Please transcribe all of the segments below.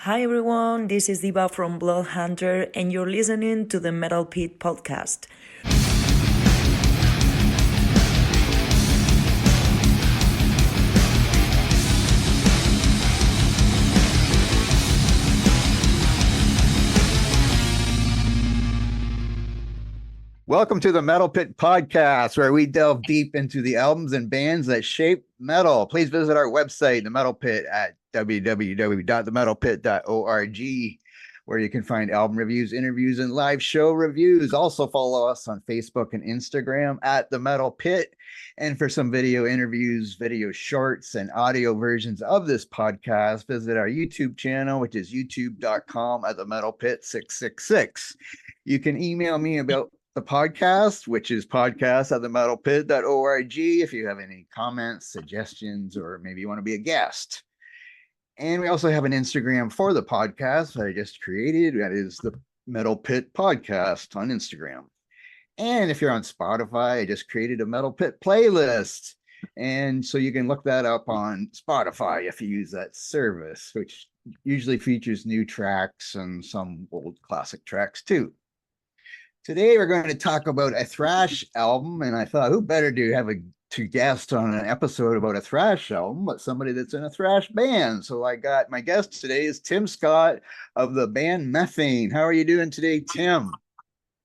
Hi everyone, this is Diva from Blood Hunter, and you're listening to the Metal Pit podcast. Welcome to the Metal Pit podcast, where we delve deep into the albums and bands that shape metal. Please visit our website, The Metal Pit, at www.themetalpit.org, where you can find album reviews, interviews, and live show reviews. Also follow us on Facebook and Instagram at The Metal Pit. And for some video interviews, video shorts, and audio versions of this podcast, visit our YouTube channel, which is youtube.com at The Metal Pit 666. You can email me about the podcast, which is podcast@themetalpit.org, if you have any comments, suggestions, or maybe you want to be a guest. And we also have an Instagram for the podcast that I just created. That is the Metal Pit Podcast on Instagram. And if you're on Spotify, I just created a Metal Pit playlist. And so you can look that up on Spotify if you use that service, which usually features new tracks and some old classic tracks too. Today we're going to talk about a thrash album, and I thought, who better to have to guest on an episode about a thrash album but somebody that's in a thrash band. So I got my guest today is Tim Scott of the band Methane. How are you doing today, Tim?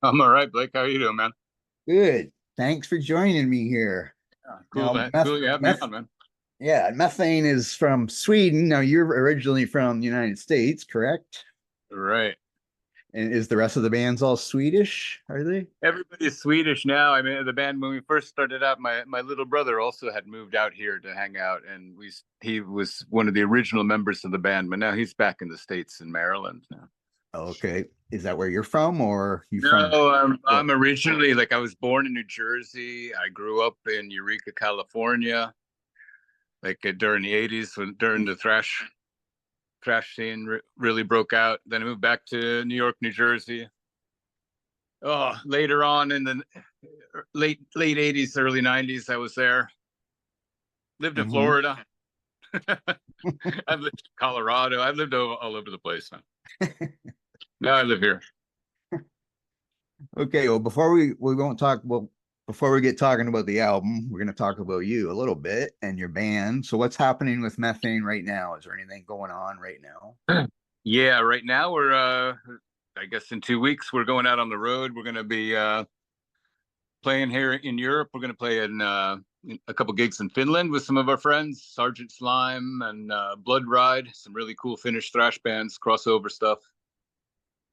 I'm all right, Blake. How are you doing, man? Good. Thanks for joining me here. Cool, man. Cool you have me on, man. Yeah, Methane is from Sweden. Now, you're originally from the United States, correct? Right. And is the rest of the bands all Swedish? Are they? Everybody's Swedish now. I mean, the band, when we first started out, my little brother also had moved out here to hang out, and he was one of the original members of the band, but now he's back in the States in Maryland now. Okay. Is that where you're from, or you from? No, I'm originally, I was born in New Jersey. I grew up in Eureka, California, during the 80s, during the thrash scene really broke out. Then I moved back to New York, New Jersey. Later on in the late 80s, early 90s, I was there. Lived in Florida. I've lived in Colorado. I've lived all over the place now. Now I live here. Okay, well, before we get talking about the album, we're going to talk about you a little bit and your band. So what's happening with Methane right now? Is there anything going on right now? Yeah, right now we're, I guess in 2 weeks, we're going out on the road. We're going to be playing here in Europe. We're going to play in a couple gigs in Finland with some of our friends, Sergeant Slime and Blood Ride, some really cool Finnish thrash bands, crossover stuff.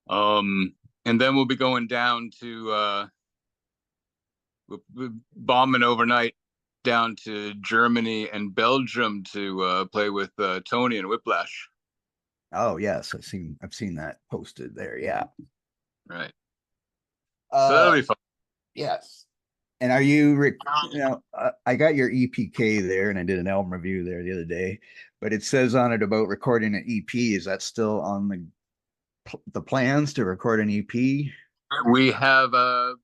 And then we'll be going down to... We're bombing overnight down to Germany and Belgium to play with Tony and Whiplash. Oh yes, I've seen that posted there. Yeah, right. So that'll be fun. Yes. And are you? I got your EPK there, and I did an album review there the other day. But it says on it about recording an EP. Is that still on the plans to record an EP? We have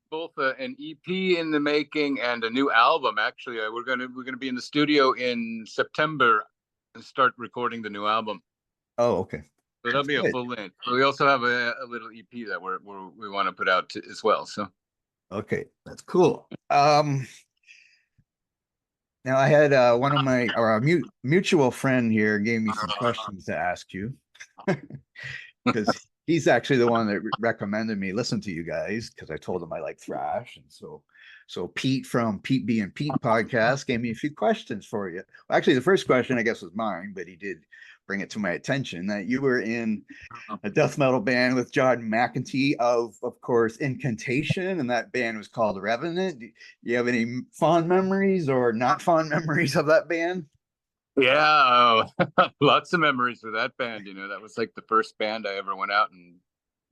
both an EP in the making and a new album. Actually, we're gonna be in the studio in September and start recording the new album. Oh, okay. So that'll be a full length. We also have a little EP that we want to put out as well. So, okay, that's cool. Now I had one of my mutual friend here gave me some questions to ask you because. He's actually the one that recommended me listen to you guys because I told him I like thrash. And so Pete from Pete B and Pete podcast gave me a few questions for you. Well, actually, the first question, I guess, was mine, but he did bring it to my attention that you were in a death metal band with John McEntee of course, Incantation, and that band was called Revenant. Do you have any fond memories or not fond memories of that band? Yeah, lots of memories with that band. That was like the first band I ever went out and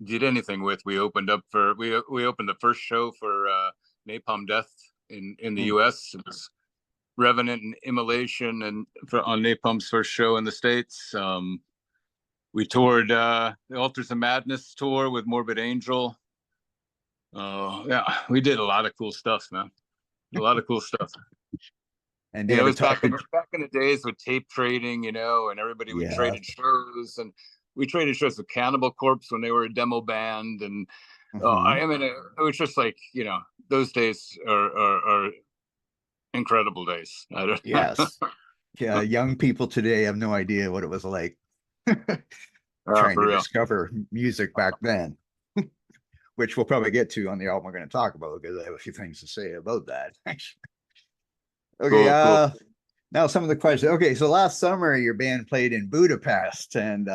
did anything with. We opened up for we opened the first show for Napalm Death in the US. It was Revenant and Immolation, and on Napalm's first show in the States. We toured the Altars of Madness tour with Morbid Angel. Yeah, we did a lot of cool stuff, man. A lot of cool stuff. And it was back in the days with tape trading, and everybody would trade shows, and we traded shows with Cannibal Corpse when they were a demo band, and I mean, it was just like, you know, those days are incredible days. I don't Yes. Yeah, young people today have no idea what it was like trying for to real. discover music back then, which we'll probably get to on the album we're going to talk about, because I have a few things to say about that. Okay, Cool. now some of the questions. Okay, so last summer your band played in Budapest, and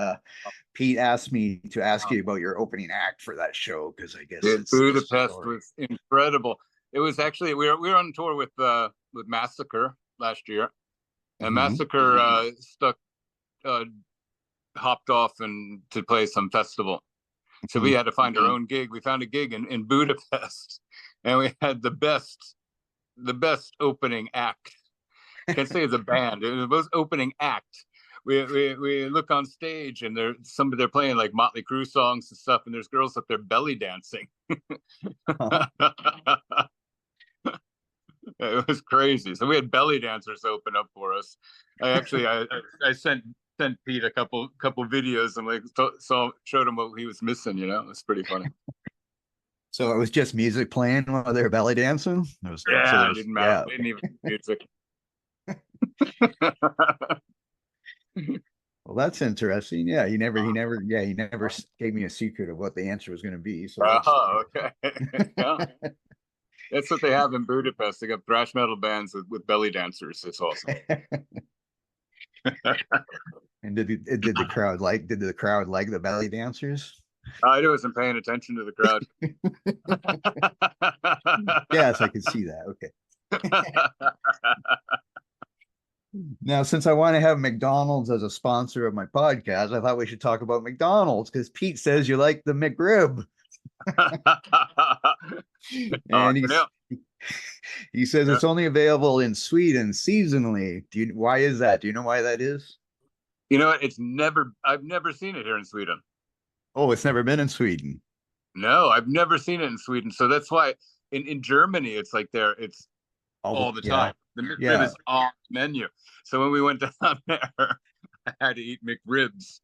Pete asked me to ask you about your opening act for that show, because I guess Budapest was incredible. It was actually, we were on tour with Massacre last year, and Massacre hopped off and to play some festival, so we had to find our own gig. We found a gig in Budapest, and we had the best opening act. Can't say it's a band. It was the most opening act. We look on stage, and they're playing like Motley Crue songs and stuff, and there's girls up there belly dancing. It was crazy. So we had belly dancers open up for us. I sent Pete a couple videos, and like showed him what he was missing. You know, it was pretty funny. So it was just music playing while they were belly dancing? It didn't matter. Yeah. Didn't even music. Well, that's interesting. Yeah, he never gave me a secret of what the answer was going to be. So okay. Yeah. That's what they have in Budapest. They got thrash metal bands with belly dancers. It's awesome. And did the crowd like the belly dancers? I wasn't paying attention to the crowd. Yes, I can see that. Okay. Now, since I want to have McDonald's as a sponsor of my podcast, I thought we should talk about McDonald's, because Pete says you like the McRib. And he says it's only available in Sweden seasonally. Why is that? Do you know why that is? You know what? I've never seen it here in Sweden. Oh, it's never been in Sweden. No, I've never seen it in Sweden. So that's why in Germany, it's like it's all the time. The McRib is on the menu. So when we went down there, I had to eat McRibs.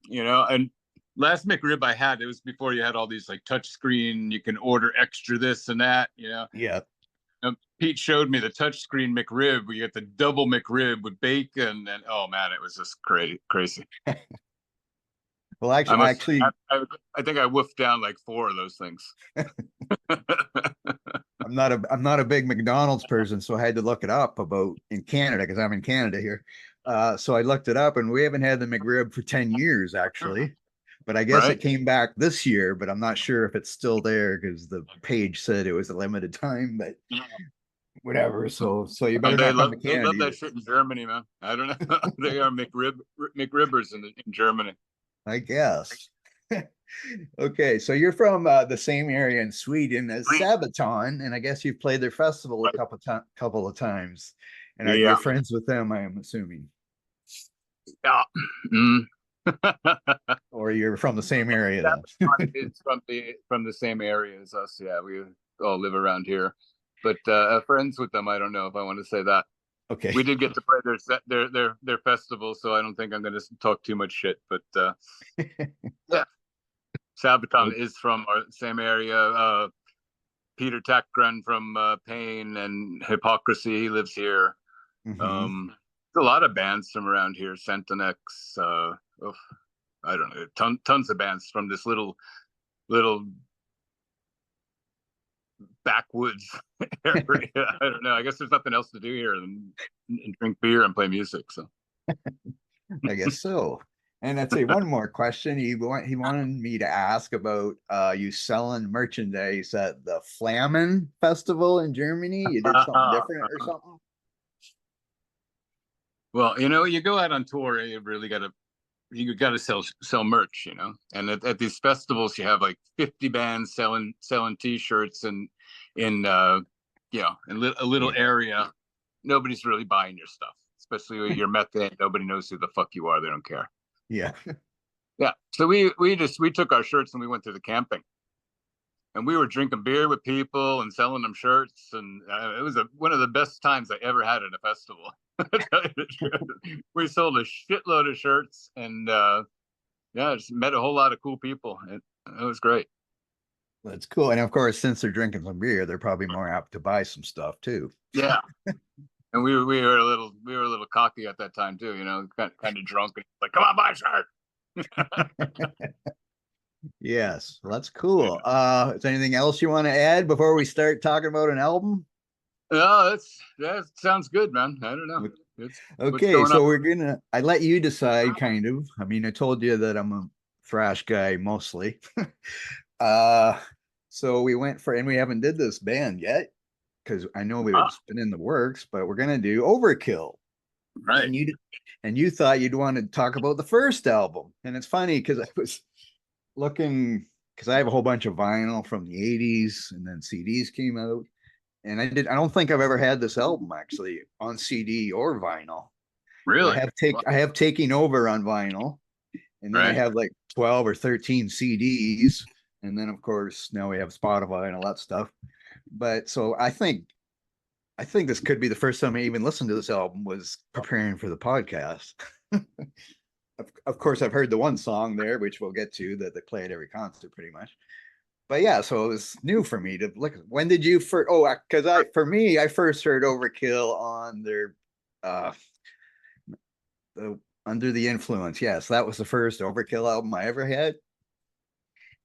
You know, and last McRib I had, it was before you had all these like touch screen, you can order extra this and that, you know. Yeah. Pete showed me the touch screen McRib. We get the double McRib with bacon, and oh man, it was just crazy. Well, actually, I think I woofed down like 4 of those things. I'm not a big McDonald's person, so I had to look it up about in Canada, because I'm in Canada here. So I looked it up, and we haven't had the McRib for 10 years actually. But I guess it came back this year, but I'm not sure if it's still there, because the page said it was a limited time, but whatever. So you better they love that shit in Germany, man. I don't know. They are McRibbers in Germany, I guess. Okay, so you're from the same area in Sweden as Sabaton, and I guess you've played their festival a couple of times, and are you friends with them, I am assuming? Yeah. Or you're from the same area then? It's from the same area as us. Yeah, we all live around here, but friends with them, I don't know if I want to say that. Okay. We did get to play their festival, so I don't think I'm going to talk too much shit. But yeah, Sabaton is from our same area. Peter Tackgren from Pain and Hypocrisy, he lives here. There's a lot of bands from around here. Sentinex, I don't know, tons of bands from this little backwoods area. I don't know. I guess there's nothing else to do here than drink beer and play music. So I guess so. And I'd say one more question. He wanted me to ask about you selling merchandise at the Flammen Festival in Germany. You did something different or something? Well, you know, you go out on tour, you really got to sell merch, you know. And at these festivals, you have like 50 bands selling T-shirts and in a little area. Nobody's really buying your stuff, especially with your Methane. Nobody knows who the fuck you are. They don't care. Yeah. Yeah. So we took our shirts and we went to the camping. and we were drinking beer with people and selling them shirts, and it was one of the best times I ever had at a festival. We sold a shitload of shirts, and yeah, just met a whole lot of cool people. It was great. That's cool. And of course, since they're drinking some beer, they're probably more apt to buy some stuff too. Yeah. And we were a little cocky at that time too, you know, kind of drunk, and like, come on, buy a shirt. Yes, well, that's cool. Is there anything else you want to add before we start talking about an album? No, that sounds good, man. I don't know. Okay, so I let you decide, kind of. I mean, I told you that I'm a thrash guy mostly. So we went for, and we haven't did this band yet, because I know it's been in the works, but we're gonna do Overkill. Right. And you thought you'd want to talk about the first album. And it's funny because I was looking, because I have a whole bunch of vinyl from the 80s, and then CDs came out. And I don't think I've ever had this album actually on CD or vinyl. Really? I have Taking Over on vinyl, and then I have like 12 or 13 CDs. And then of course now we have Spotify and all that stuff. But so I think this could be the first time I even listened to this album, was preparing for the podcast. Of course, I've heard the one song there, which we'll get to, that they play at every concert pretty much. But yeah, so it was new for me to look. When did you first? Oh, because I first heard Overkill on their the Under the Influence. Yes, that was the first Overkill album I ever had.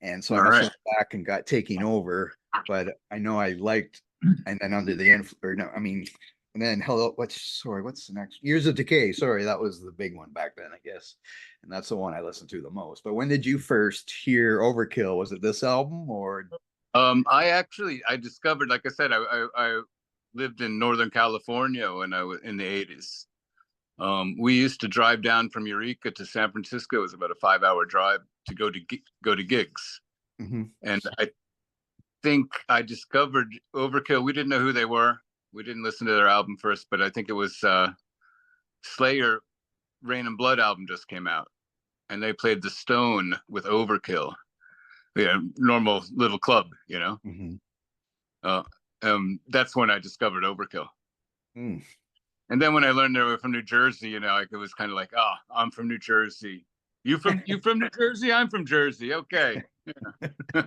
And so I went back and got Taking Over, but I know I liked, and then Under the Influence. And then what's the next? Years of Decay. Sorry, that was the big one back then, I guess. And that's the one I listened to the most. But when did you first hear Overkill? Was it this album or? I discovered, like I said, I lived in Northern California when I was in the 80s. We used to drive down from Eureka to San Francisco. It was about a 5-hour drive to go to gigs. Mm-hmm. And I think I discovered Overkill. We didn't know who they were. We didn't listen to their album first, but I think it was Slayer Rain and Blood album just came out, and they played The Stone with Overkill. Yeah, normal little club, you know. Mm-hmm. That's when I discovered Overkill. Mm. And then when I learned they were from New Jersey, you know, it was kind of like, oh, I'm from New Jersey. You from New Jersey? I'm from Jersey. Okay. Yeah.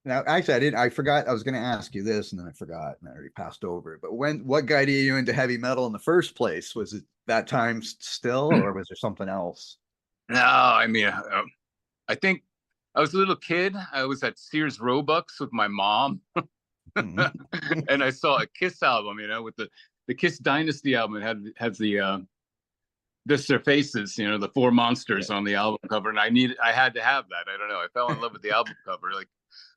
Now, actually, I forgot. I was going to ask you this, and then I forgot, and I already passed over it. But what guided you into heavy metal in the first place? Was it that time still, or was there something else? No, I mean, I think I was a little kid. I was at Sears Roebucks with my mom, Mm-hmm. and I saw a Kiss album, you know, with the Kiss Dynasty album. It has the just their faces, you know, the four monsters on the album cover, and I had to have that. I don't know. I fell in love with the album cover,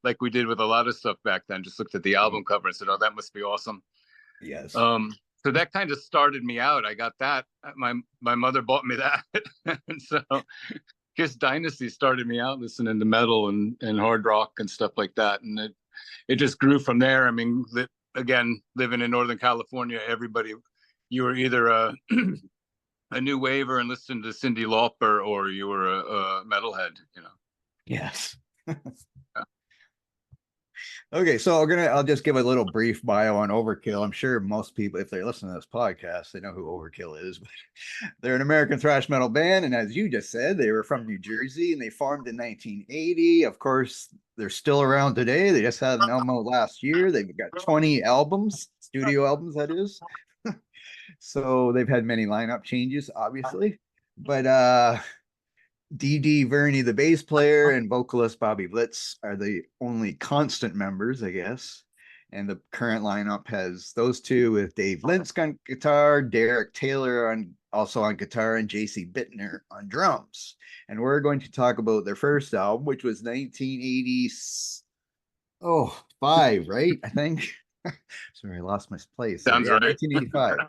like we did with a lot of stuff back then. Just looked at the album cover and said, "Oh, that must be awesome." Yes. So that kind of started me out. I got that. My mother bought me that, and so Kiss Dynasty started me out listening to metal and hard rock and stuff like that, and it just grew from there. I mean, again, living in Northern California, you were either a new waver and listened to Cyndi Lauper, or you were a metalhead, you know. Yes. Okay, so I'll just give a little brief bio on Overkill. I'm sure most people, if they listen to this podcast, they know who Overkill is. But they're an American thrash metal band, and as you just said, they were from New Jersey, and they formed in 1980. Of course, they're still around today. They just had an album out last year. They've got 20 albums, studio albums, that is. So they've had many lineup changes, obviously. But D.D. Verney, the bass player, and vocalist Bobby Blitz are the only constant members, I guess. And the current lineup has those two, with Dave Linsk on guitar, Derek Taylor also on guitar, and J.C. Bittner on drums. And we're going to talk about their first album, which was 1985, right? I think. Sorry, I lost my place. Sounds right. 1985.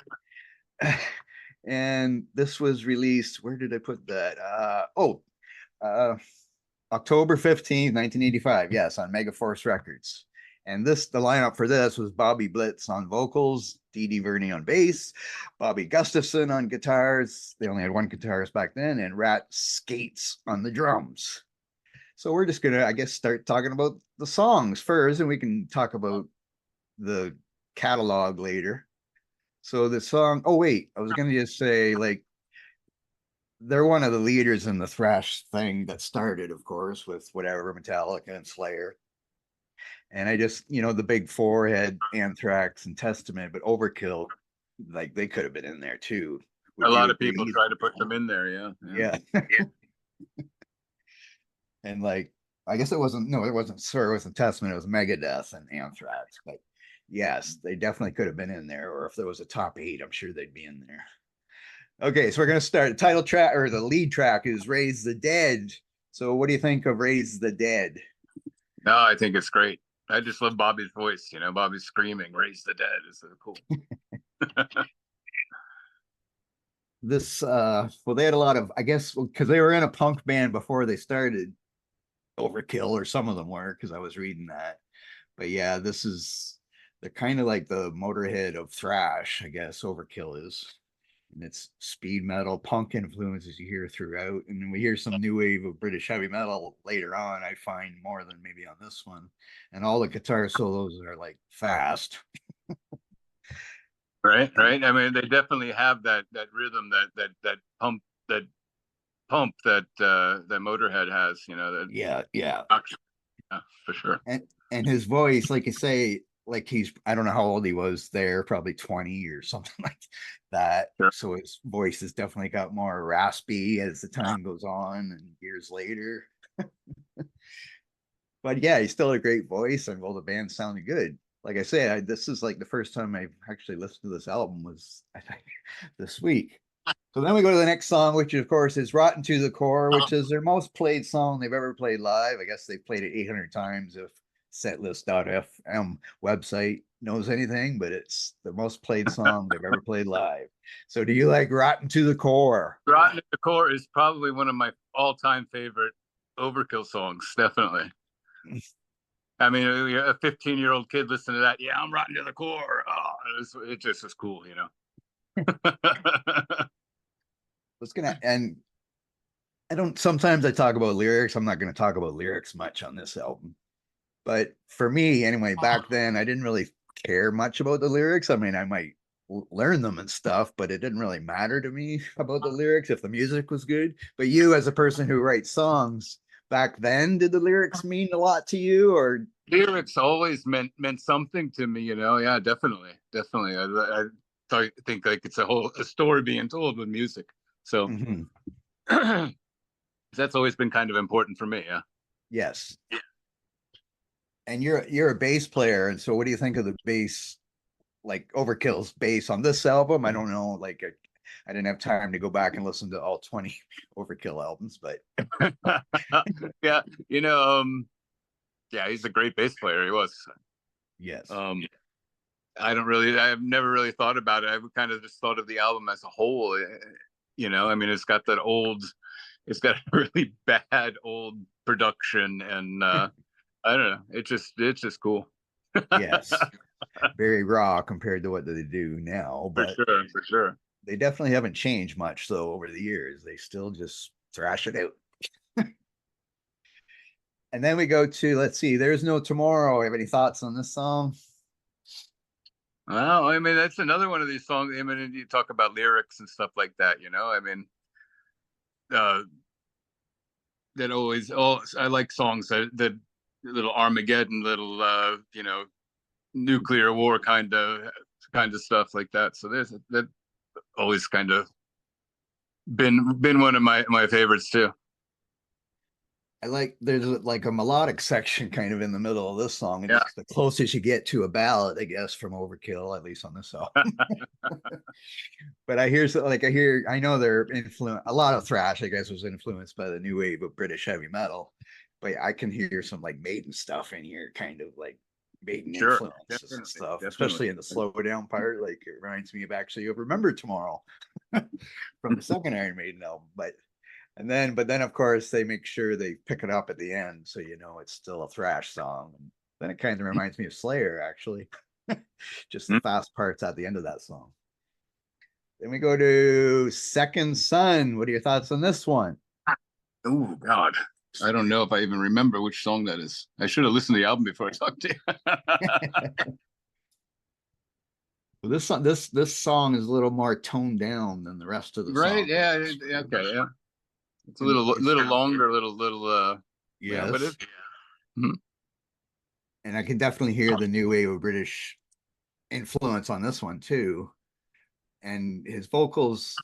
And this was released, where did I put that? October 15th, 1985. Yes, on Megaforce Records. And the lineup for this was Bobby Blitz on vocals, D.D. Verney on bass, Bobby Gustafson on guitars. They only had one guitarist back then, and Rat Skates on the drums. So we're just gonna, I guess, start talking about the songs first, and we can talk about the catalog later. So the song, oh wait, I was gonna just say, like, they're one of the leaders in the thrash thing that started, of course, with whatever Metallica and Slayer. And I just, the big four had Anthrax and Testament, but Overkill, like, they could have been in there too. A Would you lot of people agree? try to put them in there. Yeah. And like, I guess it wasn't, no, it wasn't, sorry, it wasn't Testament, it was Megadeth and Anthrax. But yes, they definitely could have been in there. Or if there was a top 8, I'm sure they'd be in there. Okay, so we're gonna start. The title track, or the lead track, is Raise the Dead. So what do you think of Raise the Dead? No, I think it's great. I just love Bobby's voice. Bobby's screaming, "Raise the Dead" is so cool. This well, they had a lot of, I guess, because they were in a punk band before they started Overkill, or some of them were, because I was reading that. But yeah, they're kind of like the Motorhead of thrash, I guess. Overkill is. And it's speed metal, punk influences you hear throughout. And then we hear some new wave of British heavy metal later on, I find, more than maybe on this one. And all the guitar solos are like fast. Right. I mean, they definitely have that rhythm, that pump that Motorhead has. That Yeah. yeah, for sure. And his voice, like you say, like I don't know how old he was there, probably 20 or something like that. Sure. So his voice has definitely got more raspy as the time goes on and years later. But yeah, he's still a great voice, and well, the band sounded good. Like I say, this is like the first time I've actually listened to this album was, I think, this week. So then we go to the next song, which of course is Rotten to the Core, which is their most played song they've ever played live. I guess they've played it 800 times if setlist.fm website knows anything, but it's the most played song they've ever played live. So do you like Rotten to the Core? Rotten to the Core is probably one of my all-time favorite Overkill songs, definitely. I mean, a 15-year-old kid listening to that, yeah, I'm rotten to the core. Oh, it just was cool, And sometimes I talk about lyrics. I'm not going to talk about lyrics much on this album. But for me, anyway, back then, I didn't really care much about the lyrics. I mean, I might learn them and stuff, but it didn't really matter to me about the lyrics if the music was good. But you, as a person who writes songs, back then, did the lyrics mean a lot to you? Or lyrics always meant something to me, Yeah, definitely. I think like it's a story being told with music. So that's always been kind of important for me. Yeah. Yes. And you're a bass player, and so what do you think of the bass, like Overkill's bass on this album? I don't know, like I didn't have time to go back and listen to all 20 Overkill albums, but yeah, yeah, he's a great bass player. He was. Yes. I've never really thought about it. I've kind of just thought of the album as a whole. I mean, it's got a really bad old production, and I don't know. It's just cool. Yes. Very raw compared to what they do now. But for sure. They definitely haven't changed much though over the years. They still just thrash it out. And then we go to, let's see, There's No Tomorrow. Have any thoughts on this song? Well, I mean, that's another one of these songs. I mean, you talk about lyrics and stuff like that, I mean, that always, I like songs that little Armageddon, little, nuclear war kind of stuff like that. So there's that always kind of been one of my favorites too. There's like a melodic section kind of in the middle of this song. And it's the closest you get to a ballad, I guess, from Overkill, at least on this album. But I know they're a lot of thrash, I guess, was influenced by the new wave of British heavy metal. But I can hear some like Maiden stuff in here, kind of like Maiden influences and stuff, especially in the slow down part. Like it reminds me of Remember Tomorrow from the second Iron Maiden album. But then of course they make sure they pick it up at the end, so it's still a thrash song. And then it kind of reminds me of Slayer, actually. Just the fast parts at the end of that song. Then we go to Second Son. What are your thoughts on this one? Oh God, I don't know if I even remember which song that is. I should have listened to the album before I talked to you. Well, this song is a little more toned down than the rest of the Right? song. Yeah. Okay. Yeah. It's a little longer, yeah, but Yes. it. Mhm. And I can definitely hear the new wave of British influence on this one too. And his vocals,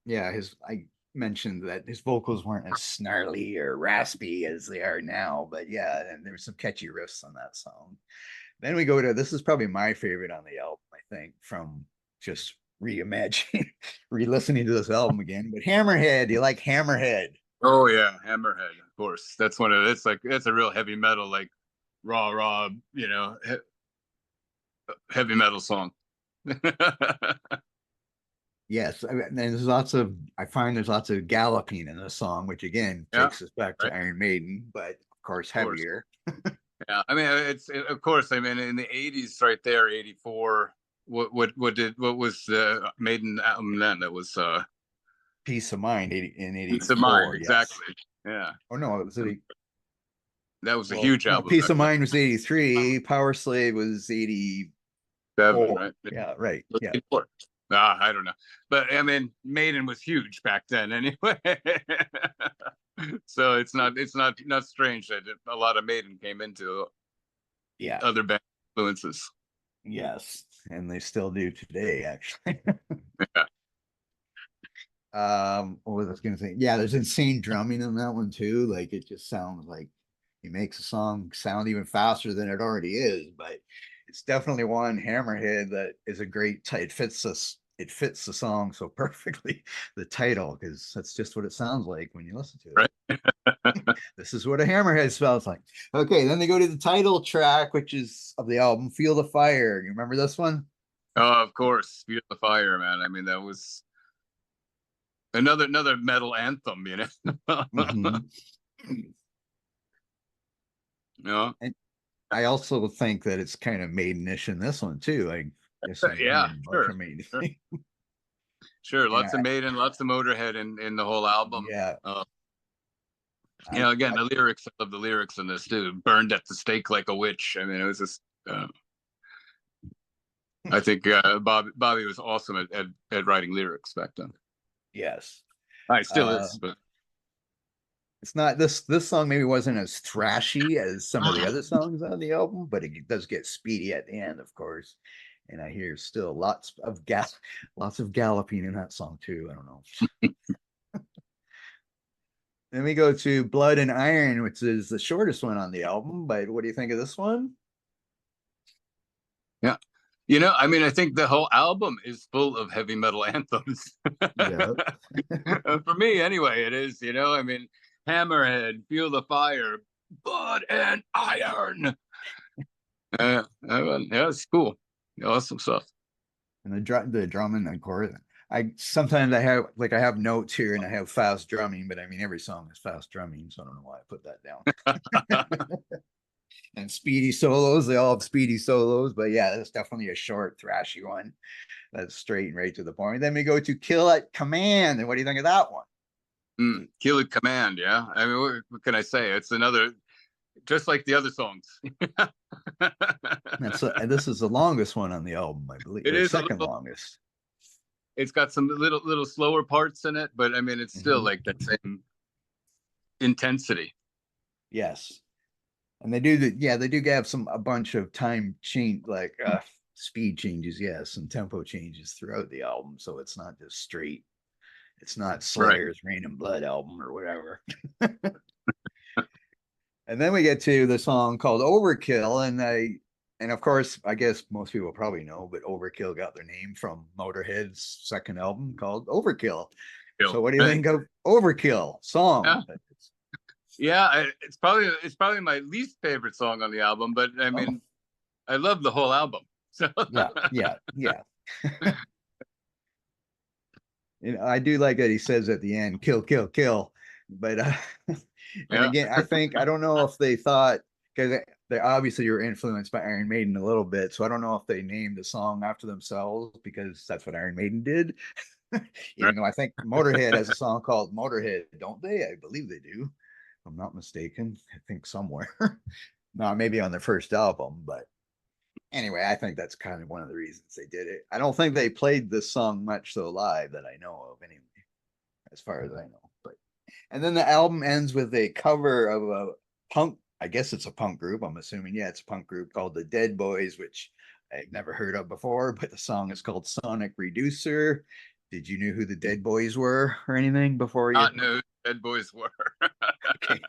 yeah, I mentioned that his vocals weren't as snarly or raspy as they are now, but yeah, and there were some catchy riffs on that song. Then we go to, this is probably my favorite on the album, I think, from just reimagining, re-listening to this album again. But Hammerhead, you like Hammerhead? Oh yeah, Hammerhead, of course. That's one of it's like that's a real heavy metal, like raw, heavy metal song. Yes, I mean, there's lots of, I find there's lots of galloping in this song, which again takes us back to right. Iron Maiden, but of course heavier. Yeah, I mean of course. I mean in the '80s, right there, '84. What was the Maiden album then? That was Peace of Mind in '84. Peace of Mind, yes. exactly. Yeah. Oh no, it was that was a huge album. Peace of Mind was '83. Power Slave was '87, right? Yeah, right. Yeah. I don't know, but I mean, Maiden was huge back then, anyway. So it's not strange that a lot of Maiden came into other band influences. Yes, and they still do today, actually. Yeah. What was I going to say? Yeah, there's insane drumming in that one too. Like it just sounds like he makes a song sound even faster than it already is, but it's definitely one Hammerhead that is a great it fits the song so perfectly, the title, because that's just what it sounds like when you listen to it. Right. This is what a Hammerhead smells like. Okay, then they go to the title track, which is of the album, Feel the Fire. You remember this one? Oh, of course, Feel the Fire, man. I mean, that was another metal anthem, you know. Mm-hmm. No. And I also think that it's kind of Maidenish in this one too. I guess yeah, sure. Sure, lots of Maiden, lots of Motorhead in the whole album. Yeah. Again, the lyrics, I love the lyrics in this too. Burned at the stake like a witch. I mean, it was just. I think Bobby was awesome at writing lyrics back then. Yes, I still is, but it's not this song maybe wasn't as thrashy as some of the other songs on the album, but it does get speedy at the end, of course. And I hear still lots of galloping in that song too. I don't know. Then we go to Blood and Iron, which is the shortest one on the album. But what do you think of this one? Yeah. I mean, I think the whole album is full of heavy metal anthems. Yeah. For me, anyway, it is, I mean, Hammerhead, Feel the Fire, Blood and Iron. Yeah, it's cool. Awesome stuff. And the drum and the chorus. Sometimes I have notes here and I have fast drumming, but I mean, every song is fast drumming, so I don't know why I put that down. And speedy solos, they all have speedy solos, but yeah, that's definitely a short, thrashy one. That's straight and right to the point. Then we go to Kill at Command, and what do you think of that one? Kill at Command, yeah. I mean, what can I say? It's another, just like the other songs. This is the longest one on the album, I believe. It is second longest. It's got some little slower parts in it, but I mean, it's still like that same intensity. Yes. And they do have a bunch of time change, like speed changes, yes, and tempo changes throughout the album. So it's not just straight. It's not Slayer's Rain and Blood album or whatever. And then we get to the song called Overkill, and of course, I guess most people probably know, but Overkill got their name from Motorhead's second album called Overkill. So what do you think of Overkill song? Yeah, it's probably my least favorite song on the album, but I mean, I love the whole album. So yeah. I do like that he says at the end, "Kill, kill, kill," but and again, I don't know if they thought, because they obviously were influenced by Iron Maiden a little bit, so I don't know if they named the song after themselves because that's what Iron Maiden did. Even though I think Motorhead has a song called Motorhead, don't they? I believe they do. I'm not mistaken. I think somewhere. Not maybe on their first album, but anyway, I think that's kind of one of the reasons they did it. I don't think they played this song much so live that I know of anyway, as far as I know. But and then the album ends with a cover of a punk, I guess it's a punk group. I'm assuming, yeah, it's a punk group called the Dead Boys, which I've never heard of before, but the song is called Sonic Reducer. Did you know who the Dead Boys were or anything before you? Not know who the Dead Boys were. Okay.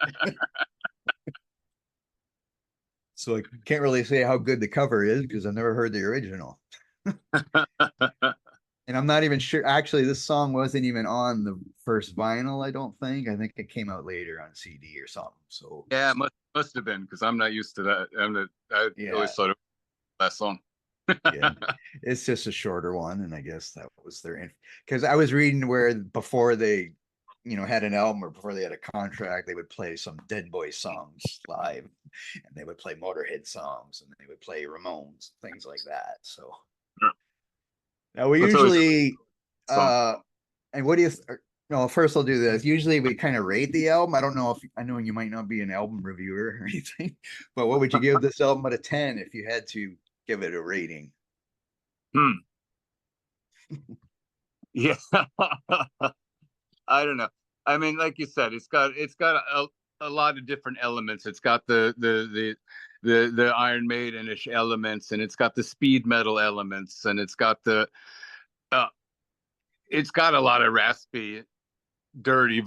So I can't really say how good the cover is because I've never heard the original. And I'm not even sure. Actually, this song wasn't even on the first vinyl, I don't think. I think it came out later on CD or something. So yeah, it must have been because I'm not used to that. I always thought it was that song. Yeah, it's just a shorter one, and I guess that was their because I was reading where before they, had an album or before they had a contract, they would play some Dead Boy songs live, and they would play Motorhead songs, and they would play Ramones, things like that. So now we usually, and what do you? No, first I'll do this. Usually we kind of rate the album. I don't know if I know you might not be an album reviewer or anything, but what would you give this album out of 10 if you had to give it a rating? Yeah. I don't know. I mean, like you said, it's got a lot of different elements. It's got the Iron Maidenish elements, and it's got the speed metal elements, and it's got a lot of raspy, dirty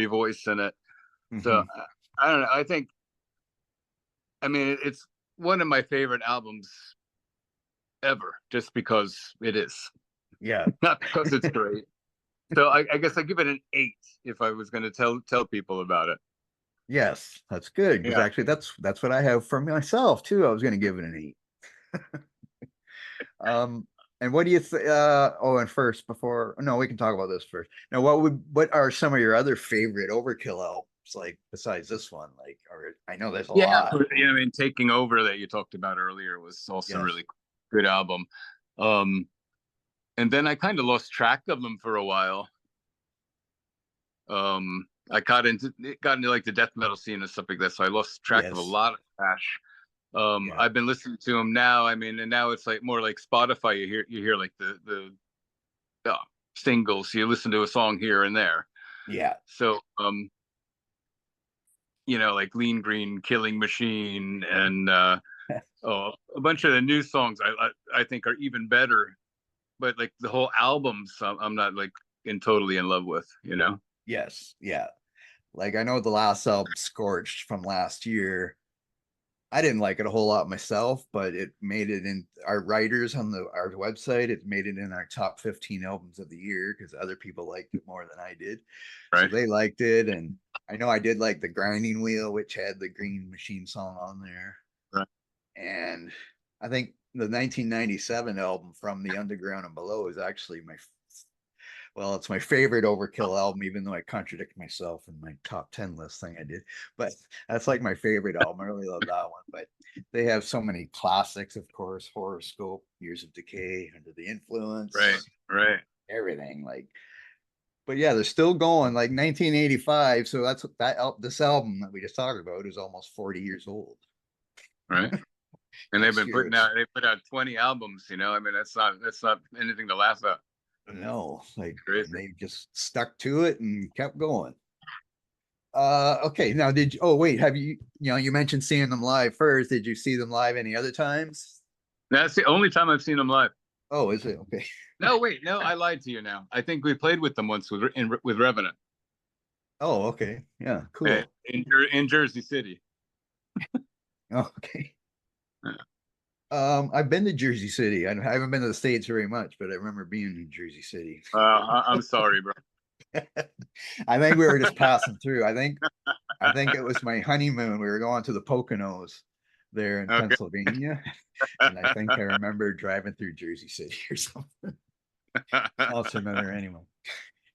voice in it. Mm-hmm. So I don't know. I mean, it's one of my favorite albums ever, just because it is. Yeah. Not because it's great. So I guess I give it an 8 if I was going to tell people about it. Yes, that's good. Because actually that's what I have for myself too. I was going to give it an 8. And what do you think? And first, we can talk about this first. Now, what are some of your other favorite Overkill albums, like besides this one? Like, or I know there's a lot. Yeah, I mean, Taking Over that you talked about earlier was also a really good album. And then I kind of lost track of them for a while. I got into like the death metal scene and stuff like that, so I lost track of a lot of Thrash. I've been listening to them now. I mean, and now it's like more like Spotify. You hear like the singles. You listen to a song here and there. Yeah. So like Lean Green, Killing Machine, and a bunch of the new songs I think are even better. But like the whole albums, I'm not like totally in love with, Yes, yeah. Like I know the last album, Scorched, from last year. I didn't like it a whole lot myself, but it made it in our writers on our website. It made it in our top 15 albums of the year because other people liked it more than I did. Right. So they liked it, and I know I did like the Grinding Wheel, which had the Green Machine song on there. Right. And I think the 1997 album, From the Underground and Below, is actually it's my favorite Overkill album, even though I contradict myself in my top 10 list thing I did. But that's like my favorite album. I really love that one. But they have so many classics, of course: Horoscope, Years of Decay, Under the Influence, right, everything. But yeah, they're still going. Like 1985. So this album that we just talked about is almost 40 years old. Right. And they put out 20 albums, I mean, that's not anything to laugh at. No, like they just stuck to it and kept going. Okay, now have you you mentioned seeing them live first. Did you see them live any other times? That's the only time I've seen them live. Oh, is it? Okay. No, wait, no, I lied to you now. I think we played with them once with Revenant. Oh, okay. Yeah, cool. In Jersey City. Oh, okay. I've been to Jersey City. I haven't been to the States very much, but I remember being in Jersey City. I'm sorry, bro. I think we were just passing through. I think it was my honeymoon. We were going to the Poconos there in Pennsylvania, and I think I remember driving through Jersey City or something. I also remember anyway.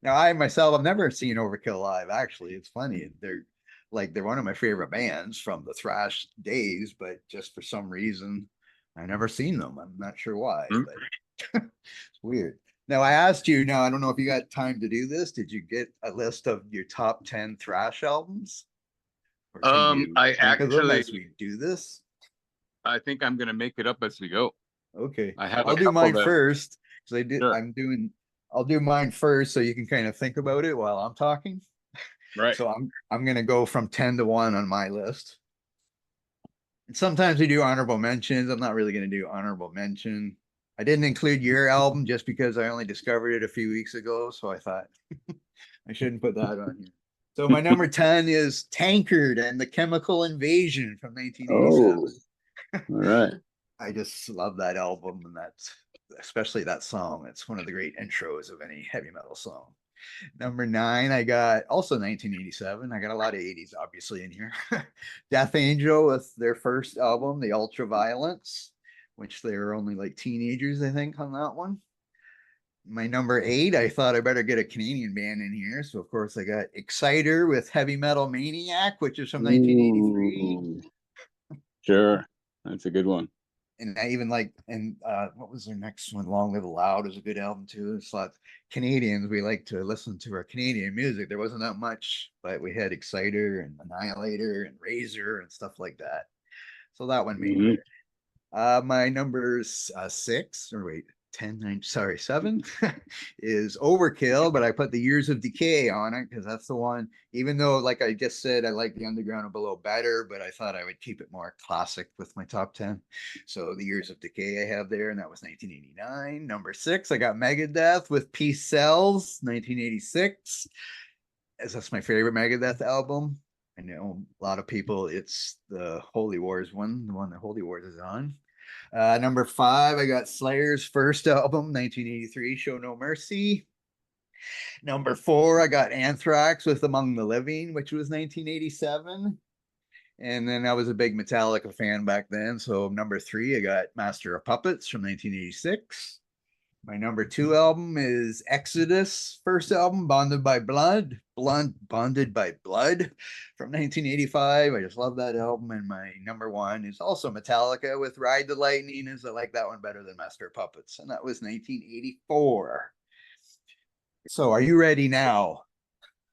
Now, I myself, I've never seen Overkill live. Actually, it's funny. They're one of my favorite bands from the thrash days, but just for some reason, I've never seen them. I'm not sure why, but it's weird. Now, I asked you, I don't know if you got time to do this. Did you get a list of your top 10 thrash albums? Or can you I think of them actually, as we do this? I think I'm gonna make it up as we go. Okay, I have I'll a do couple mine that, first because sure, I'll do mine first so you can kind of think about it while I'm talking. right. So I'm gonna go from 10 to 1 on my list. And sometimes we do honorable mentions. I'm not really gonna do honorable mention. I didn't include your album just because I only discovered it a few weeks ago, so I thought I shouldn't put that on here. So my number 10 is Tankard and the Chemical Invasion from 1987. Oh, all right. I just love that album, and that's especially that song. It's one of the great intros of any heavy metal song. Number 9, I got also 1987. I got a lot of 80s obviously in here. Death Angel with their first album, The Ultraviolence, which they were only like teenagers, I think, on that one. My number 8, I thought I better get a Canadian band in here. So of course I got Exciter with Heavy Metal Maniac, which is from 1983. Ooh, sure, that's a good one. And I even like, and what was their next one? Long Live Loud is a good album too. It's like Canadians, we like to listen to our Canadian music. There wasn't that much, but we had Exciter and Annihilator and Razor and stuff like that. So that one made Mhm. it. My numbers 6, or wait, 10, 9, sorry, 7 is Overkill, but I put the Years of Decay on it because that's the one, even though, like I just said, I like the Underground and Below better, but I thought I would keep it more classic with my top 10. So the Years of Decay I have there, and that was 1989. Number 6, I got Megadeth with Peace Sells, 1986. As that's my favorite Megadeth album. I know a lot of people, it's the Holy Wars one, the one that Holy Wars is on. Number 5, I got Slayer's first album, 1983, Show No Mercy. Number 4, I got Anthrax with Among the Living, which was 1987. And then I was a big Metallica fan back then. So number 3, I got Master of Puppets from 1986. My number 2 album is Exodus, first album, Bonded by Blood from 1985. I just love that album. And my number 1 is also Metallica with Ride the Lightning, as I like that one better than Master of Puppets. And that was 1984. So are you ready now?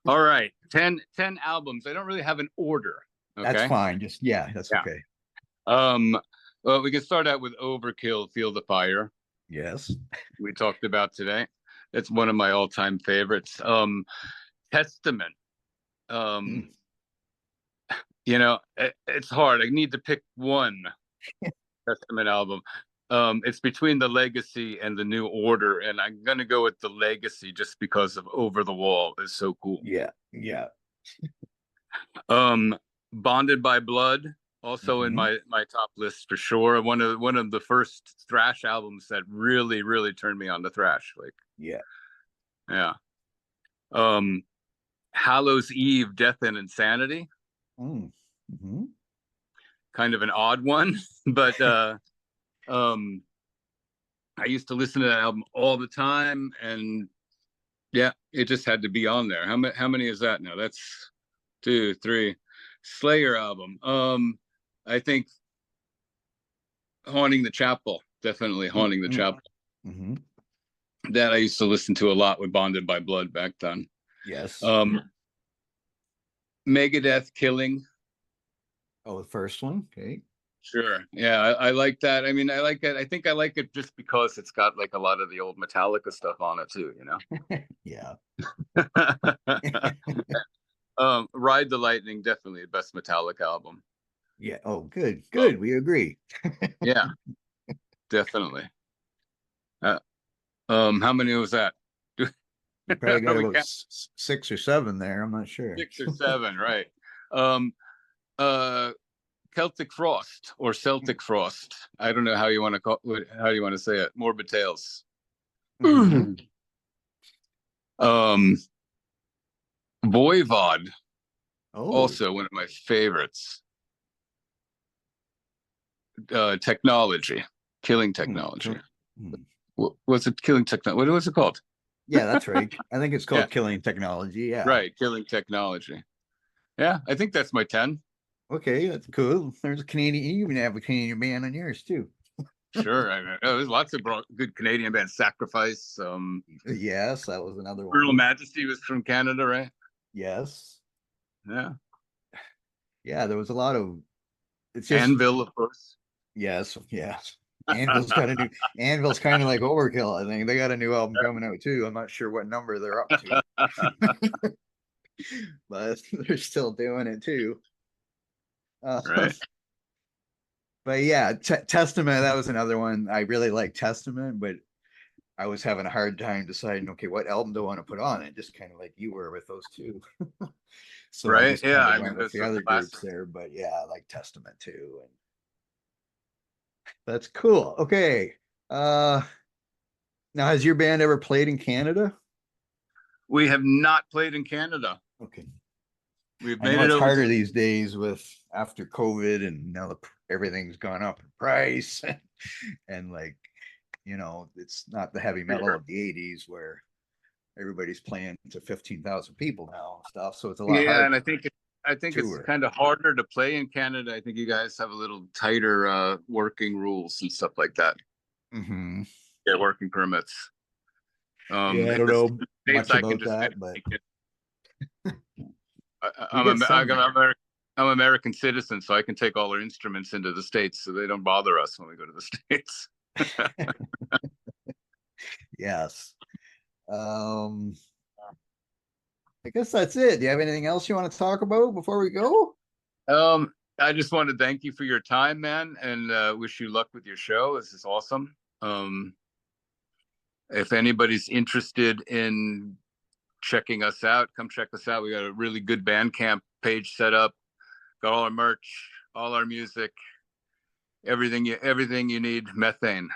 All right, 10 albums. I don't really have an order. Okay, That's fine. Just, that's Yeah. okay. Well, we can start out with Overkill, Feel the Fire. Yes. We talked about today. It's one of my all-time favorites. Testament. You know, it's hard. I need to pick one Testament album. It's between the Legacy and the New Order, and I'm gonna go with the Legacy just because of Over the Wall is so cool. Yeah. Bonded by Blood, also in my top list for sure. One of the first thrash albums that really turned me on to thrash. Like, yeah. Hallows Eve, Death and Insanity. Kind of an odd one, but I used to listen to that album all the time, and yeah, it just had to be on there. How many is that now? That's 2, 3. Slayer album. I think Haunting the Chapel, definitely Haunting the Chapel. That I used to listen to a lot with Bonded by Blood back then. Yes. Megadeth, Killing. Oh, the first one. Okay. Sure. Yeah, I like that. I mean, I like it. I think I like it just because it's got like a lot of the old Metallica stuff on it too, you know? Yeah. Ride the Lightning, definitely the best Metallica album. Yeah. Oh, good. Good. We agree. Yeah, definitely. How many was that? You probably got about 6 or 7 there. I'm not sure. 6 or 7, right? Celtic Frost or Celtic Frost. I don't know how you want to call it, how you want to say it. Morbid Tales. Voivod. Also one of my favorites. Technology. Killing Technology. What's it? Killing Technology. What was it called? Yeah, that's right. I think it's called Killing Technology. Yeah. Right. Killing Technology. Yeah, I think that's my 10. Okay, that's cool. There's a Canadian. You even have a Canadian band on yours too. Sure. I know. There's lots of good Canadian bands. Sacrifice. Yes, that was another one. Brutal Majesty was from Canada, right? Yes. Yeah. Yeah, there was a lot of. It's just Anvil, of course. yes, yes. Anvil's got a new. Anvil's kind of like Overkill. I think they got a new album coming out too. I'm not sure what number they're up to, but they're still doing it too. Right. But yeah, Testament. That was another one. I really like Testament, but I was having a hard time deciding. Okay, what album do I want to put on it? Just kind of like you were with those two. So I Right. just Yeah. kind I of mean, went with those the are other classic. groups there. But yeah, I like Testament too. And that's cool. Okay. Now has your band ever played in Canada? We have not played in Canada. Okay. We've I made know it it's over harder to these days with after COVID and now everything's gone up in price and like, it's not the heavy metal of the 80s where everybody's playing to 15,000 people now and stuff. So it's a lot yeah, harder and I think it's tour. kind of harder to play in Canada. I think you guys have a little tighter working rules and stuff like that. Mm-hmm. Yeah, working permits. Yeah, I in don't the know States, much I can about just kind that, of but make it. we get some. I'm American citizen, so I can take all our instruments into the States, so they don't bother us when we go to the States. Yes. I guess that's it. Do you have anything else you want to talk about before we go? I just want to thank you for your time, man, and wish you luck with your show. This is awesome. If anybody's interested in checking us out, come check us out. We got a really good Bandcamp page set up. Got all our merch, all our music, everything you need. Methane.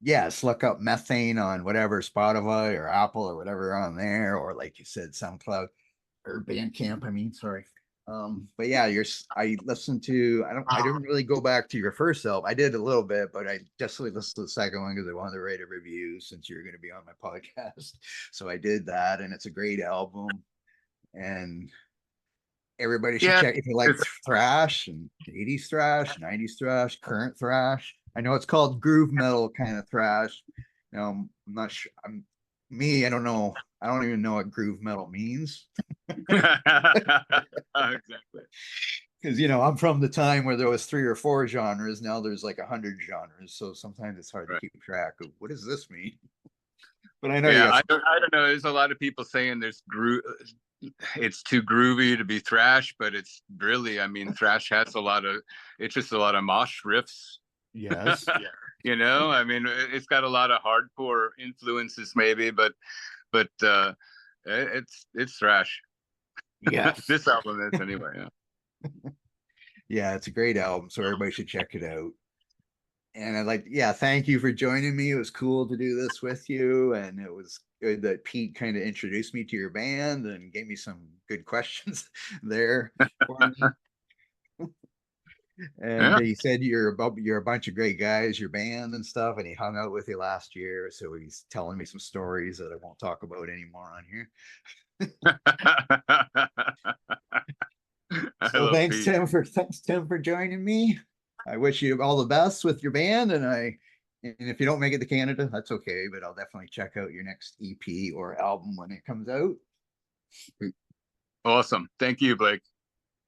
Yes, look up Methane on whatever Spotify or Apple or whatever on there, or like you said, SoundCloud or Bandcamp. I mean, sorry. But yeah, I listened to. I didn't really go back to your first album. I did a little bit, but I just listened to the second one because I wanted to write a review since you're going to be on my podcast. So I did that, and it's a great album. And everybody should check if you like thrash and 80s thrash, 90s thrash, current thrash. I know it's called groove metal kind of thrash. I'm not sure. I don't know. I don't even know what groove metal means. Exactly. Because I'm from the time where there was 3 or 4 genres. Now there's like 100 genres. So sometimes it's hard to keep track of what does this mean. But I know. Yeah, I don't know. There's a lot of people saying it's too groovy to be thrash, but it's really, I mean, thrash has it's just a lot of mosh riffs. Yes. I mean, it's got a lot of hardcore influences maybe, but it's thrash. Yeah. This album is anyway. Yeah. Yeah, it's a great album, so everybody should check it out. And thank you for joining me. It was cool to do this with you, and it was good that Pete kind of introduced me to your band and gave me some good questions there for me. And he said you're a bunch of great guys, your band and stuff, and he hung out with you last year, so he's telling me some stories that I won't talk about anymore on here. So thanks, Tim, for joining me. I wish you all the best with your band, and if you don't make it to Canada, that's okay, but I'll definitely check out your next EP or album when it comes out. Awesome. Thank you, Blake.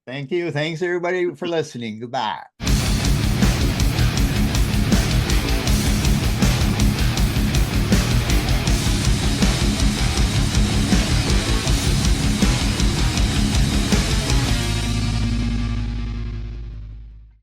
Thank you. Thanks everybody for listening. Goodbye.